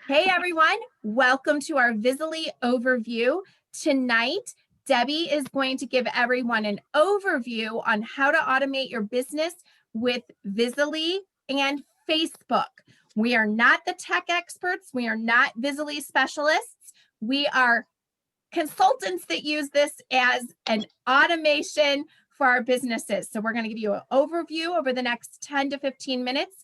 Hey everyone, welcome to our Vizzlie overview. Tonight, Debbie is going to give everyone an overview on how to automate your business with Vizzlie and Facebook. We are not the tech experts. We are not Vizzlie specialists. We are consultants that use this as an automation for our businesses. So we're going to give you an overview over the next 10 to 15 minutes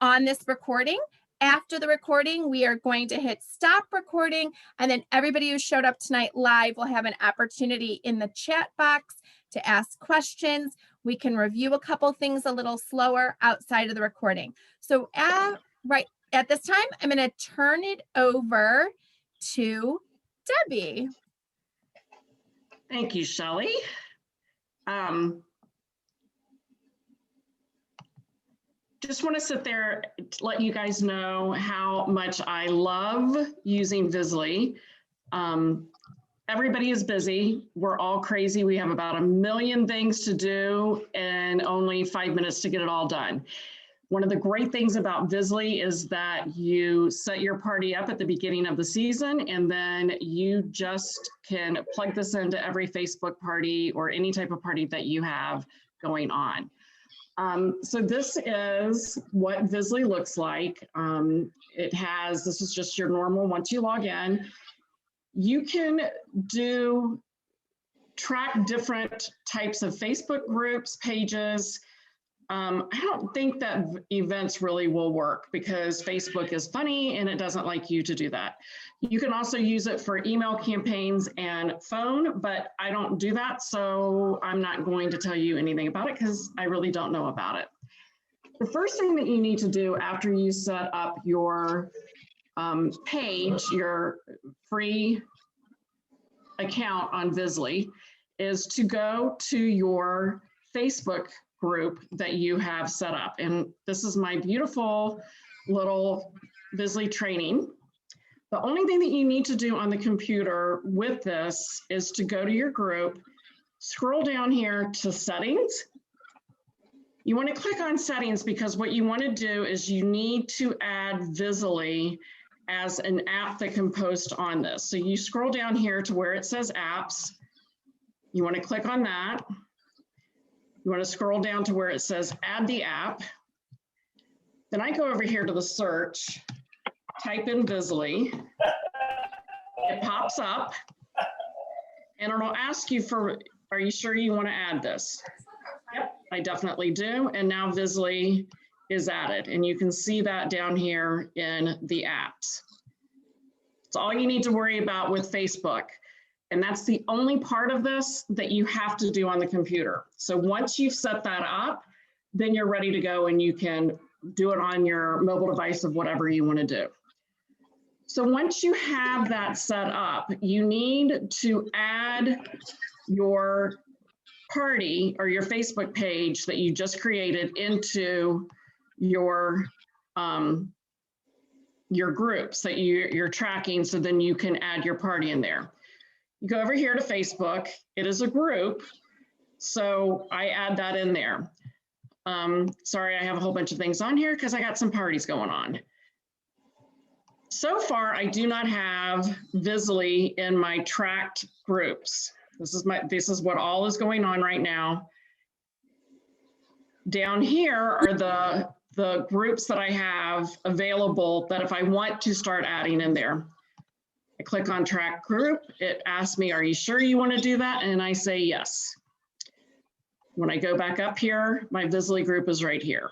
on this recording. After the recording, we are going to hit stop recording, and then everybody who showed up tonight live will have an opportunity in the chat box to ask questions. We can review a couple things a little slower outside of the recording. So right at this time, I'm going to turn it over to Debbie. Thank you, Shelley. Just want to sit there, let you guys know how much I love using Vizzlie. Everybody is busy. We're all crazy. We have about 1 million things to do and only 5 minutes to get it all done. One of the great things about Vizzlie is that you set your party up at the beginning of the season, and then you just can plug this into every Facebook party or any type of party that you have going on. So this is what Vizzlie looks like. This is just your normal, once you log in, you can track different types of Facebook groups, pages. I don't think that events really will work because Facebook is funny and it doesn't like you to do that. You can also use it for email campaigns and phone, but I don't do that. So I'm not going to tell you anything about it because I really don't know about it. The first thing that you need to do after you set up your page, your free account on Vizzlie, is to go to your Facebook group that you have set up. And this is my beautiful little Vizzlie training. The only thing that you need to do on the computer with this is to go to your group, scroll down here to settings. You want to click on settings because what you want to do is you need to add Vizzlie as an app that can post on this. So you scroll down here to where it says apps. You want to click on that. You want to scroll down to where it says add the app. Then I go over here to the search, type in Vizzlie. It pops up and it'll ask you are you sure you want to add this? Yep, I definitely do. And now Vizzlie is added and you can see that down here in the apps. It's all you need to worry about with Facebook. And that's the only part of this that you have to do on the computer. So once you've set that up, then you're ready to go and you can do it on your mobile device of whatever you want to do. So once you have that set up, you need to add your party or your Facebook page that you just created into your groups that you're tracking, so then you can add your party in there. You go over here to Facebook, it is a group, so I add that in there. Sorry, I have a whole bunch of things on here because I got some parties going on. So far, I do not have Vizzlie in my tracked groups. This is what all is going on right now. Down here are the groups that I have available that if I want to start adding in there. I click on track group, it asks me, are you sure you want to do that? And I say yes. When I go back up here, my Vizzlie group is right here.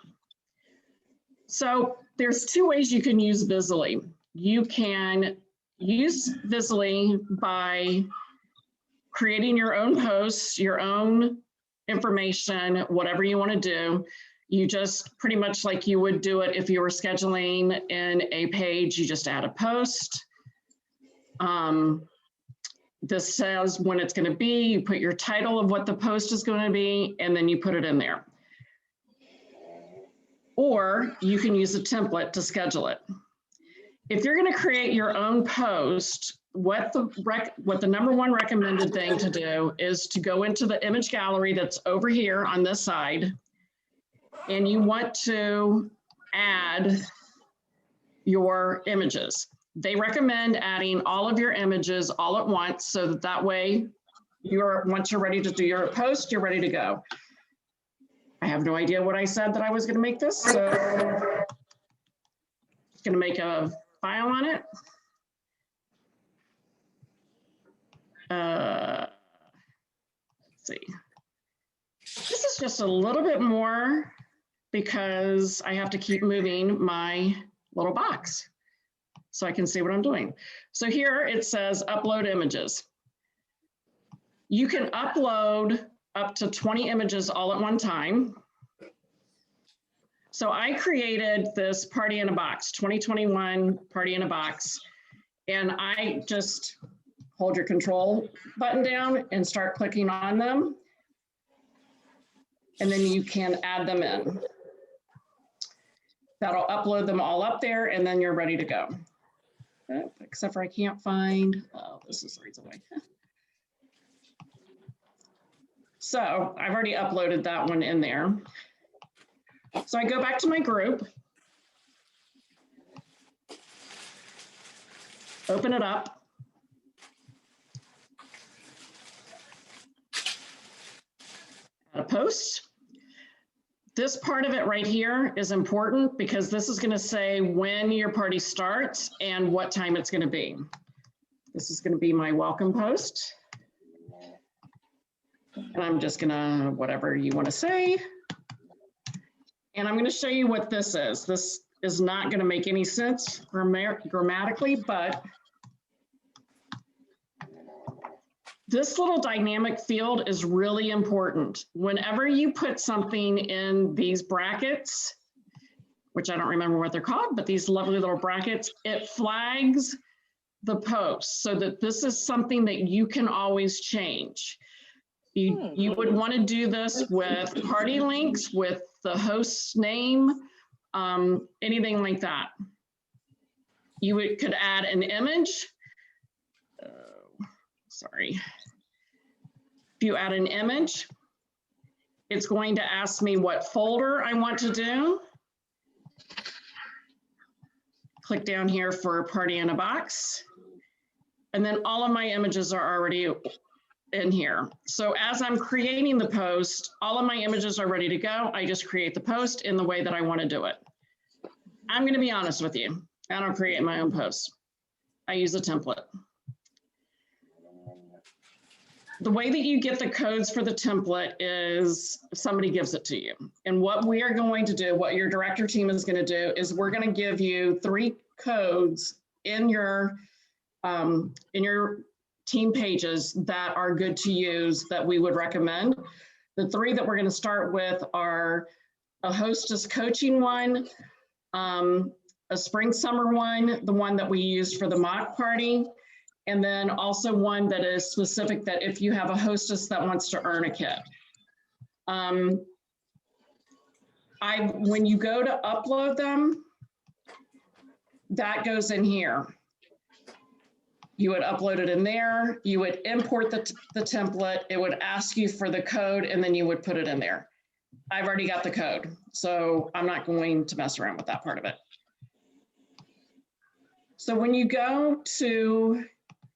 So there's two ways you can use Vizzlie. You can use Vizzlie by creating your own posts, your own information, whatever you want to do. You just pretty much like you would do it if you were scheduling in a page, you just add a post. This says when it's going to be, you put your title of what the post is going to be, and then you put it in there. Or you can use a template to schedule it. If you're going to create your own post, what the #1 recommended thing to do is to go into the image gallery that's over here on this side, and you want to add your images. They recommend adding all of your images all at once so that that way once you're ready to do your post, you're ready to go. I have no idea what I said that I was going to make this, so I'm just going to make a file on it. Let's see. This is just a little bit more because I have to keep moving my little box so I can see what I'm doing. So here it says upload images. You can upload up to 20 images all at one time. So I created this party in a box, 2021 party in a box, and I just hold your control button down and start clicking on them. And then you can add them in. That'll upload them all up there and then you're ready to go. Except for I can't find, oh, this is right away. So I've already uploaded that one in there. So I go back to my group, open it up. Add a post. This part of it right here is important because this is going to say when your party starts and what time it's going to be. This is going to be my welcome post. And I'm just going to, whatever you want to say. And I'm going to show you what this is. This is not going to make any sense grammatically, but this little dynamic field is really important. Whenever you put something in these brackets, which I don't remember what they're called, but these lovely little brackets, it flags the post so that this is something that you can always change. You would want to do this with party links, with the host's name, anything like that. You could add an image. Sorry. If you add an image, it's going to ask me what folder I want to do. Click down here for party in a box. And then all of my images are already in here. So as I'm creating the post, all of my images are ready to go. I just create the post in the way that I want to do it. I'm going to be honest with you. I don't create my own posts. I use a template. The way that you get the codes for the template is somebody gives it to you. And what we are going to do, what your director team is going to do, is we're going to give you 3 codes in your team pages that are good to use that we would recommend. The 3 that we're going to start with are a hostess coaching one, a spring summer one, the one that we used for the mock party, and then also one that is specific that if you have a hostess that wants to earn a kit. When you go to upload them, that goes in here. You would upload it in there, you would import the template, it would ask you for the code, and then you would put it in there. I've already got the code, so I'm not going to mess around with that part of it. So when you go to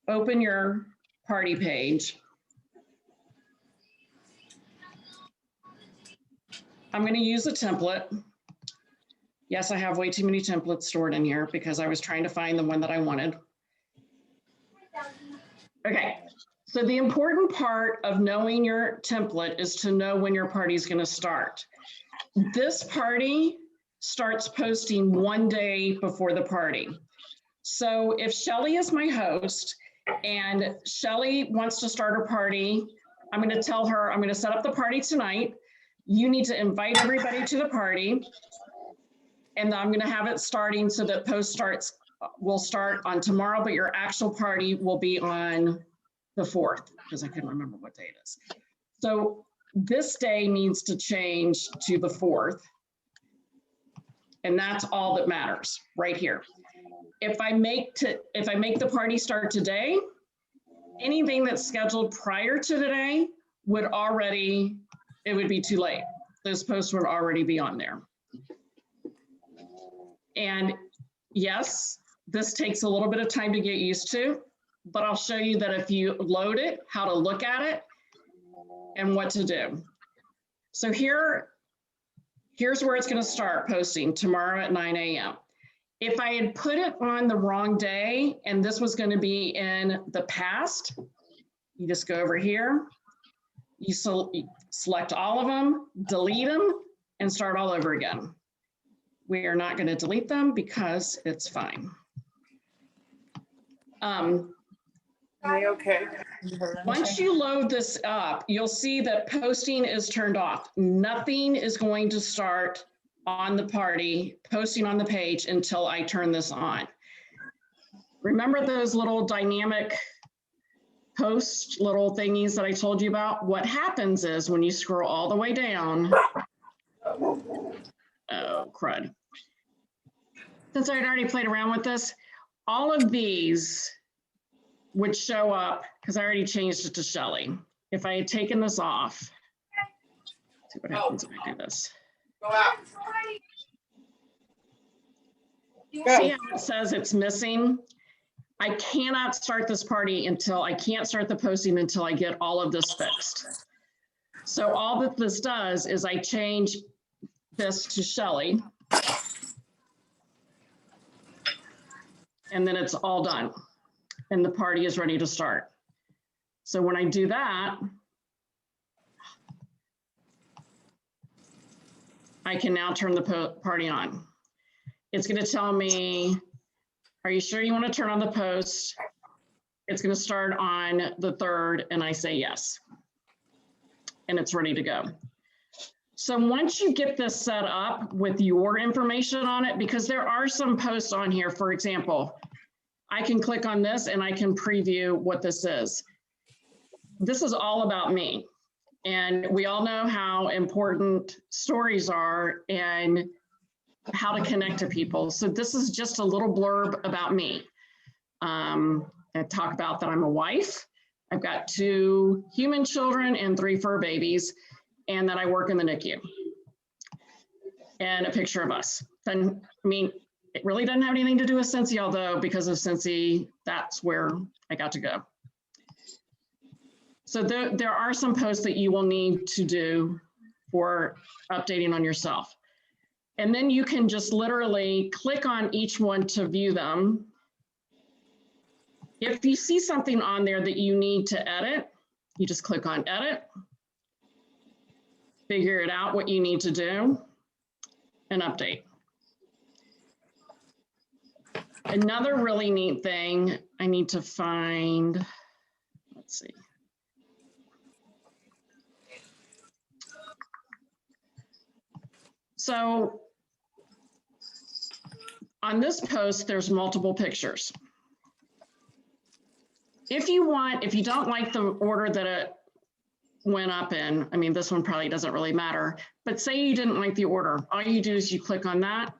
open your party page, I'm going to use a template. Yes, I have way too many templates stored in here because I was trying to find the one that I wanted. Okay, so the important part of knowing your template is to know when your party is going to start. This party starts posting 1 day before the party. So if Shelly is my host and Shelly wants to start her party, I'm going to tell her, I'm going to set up the party tonight. You need to invite everybody to the party. And I'm going to have it starting so that post will start on tomorrow, but your actual party will be on the 4th, because I couldn't remember what day it is. So this day needs to change to the 4th. And that's all that matters right here. If I make the party start today, anything that's scheduled prior to today would be too late. Those posts would already be on there. And yes, this takes a little bit of time to get used to, but I'll show you that if you load it, how to look at it and what to do. So here's where it's going to start posting tomorrow at 9 a.m. If I had put it on the wrong day and this was going to be in the past, you just go over here, you select all of them, delete them, and start all over again. We are not going to delete them because it's fine. Okay. Once you load this up, you'll see that posting is turned off. Nothing is going to start on the party, posting on the page until I turn this on. Remember those little dynamic post little thingies that I told you about? What happens is when you scroll all the way down, oh, crud. Since I'd already played around with this, all of these would show up because I already changed it to Shelly. If I had taken this off, see what happens if I do this. Go out. See how it says it's missing? I cannot start this party until I can't start the posting until I get all of this fixed. So all that this does is I change this to Shelly. And then it's all done. And the party is ready to start. So when I do that, I can now turn the party on. It's going to tell me, are you sure you want to turn on the post? It's going to start on the 3rd, and I say yes. And it's ready to go. So once you get this set up with your information on it, because there are some posts on here, for example, I can click on this and I can preview what this is. This is all about me. And we all know how important stories are and how to connect to people. So this is just a little blurb about me. I talk about that I'm a wife. I've got 2 human children and 3 fur babies, and that I work in the NICU. And a picture of us. Then, I mean, it really doesn't have anything to do with Cincy, although because of Cincy, that's where I got to go. So there are some posts that you will need to do for updating on yourself. And then you can just literally click on each one to view them. If you see something on there that you need to edit, you just click on edit, figure it out what you need to do, and update. Another really neat thing I need to find, let's see. So on this post, there's multiple pictures. If you don't like the order that it went up in, I mean, this one probably doesn't really matter, but say you didn't like the order, all you do is you click on that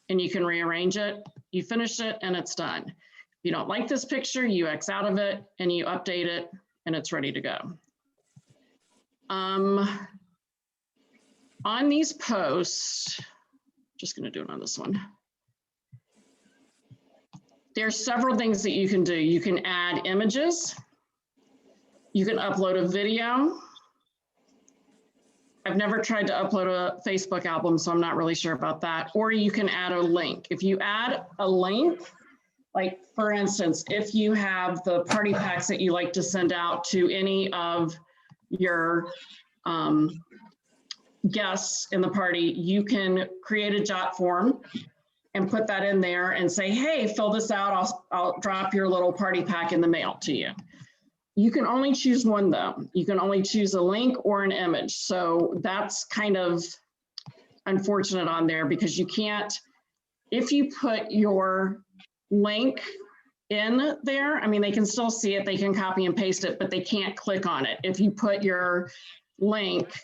and you can rearrange it, you finish it, and it's done. If you don't like this picture, you X out of it and you update it and it's ready to go. On these posts, just gonna do it on this one. There's several things that you can do. You can add images. You can upload a video. I've never tried to upload a Facebook album, so I'm not really sure about that. Or you can add a link. If you add a link, like for instance, if you have the party packs that you like to send out to any of your guests in the party, you can create a jot form and put that in there and say, hey, fill this out. I'll drop your little party pack in the mail to you. You can only choose one though. You can only choose a link or an image. So that's kind of unfortunate on there because you can't, if you put your link in there, I mean, they can still see it, they can copy and paste it, but they can't click on it. If you put your link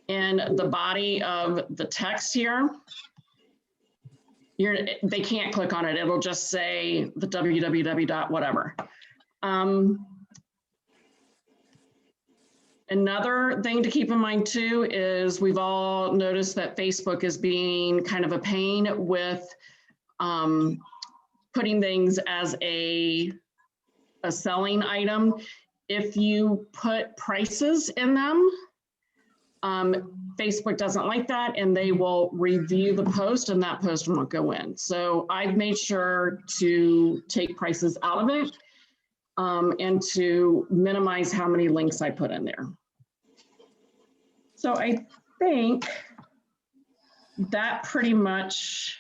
in the body of the text here, they can't click on it. It'll just say the www. whatever. Another thing to keep in mind too is we've all noticed that Facebook is being kind of a pain with putting things as a selling item. If you put prices in them, Facebook doesn't like that, and they will review the post, and that post won't go in. So I've made sure to take prices out of it and to minimize how many links I put in there. So I think that pretty much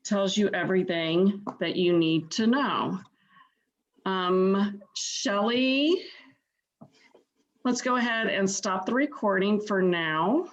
tells you everything that you need to know. Shelley, let's go ahead and stop the recording for now.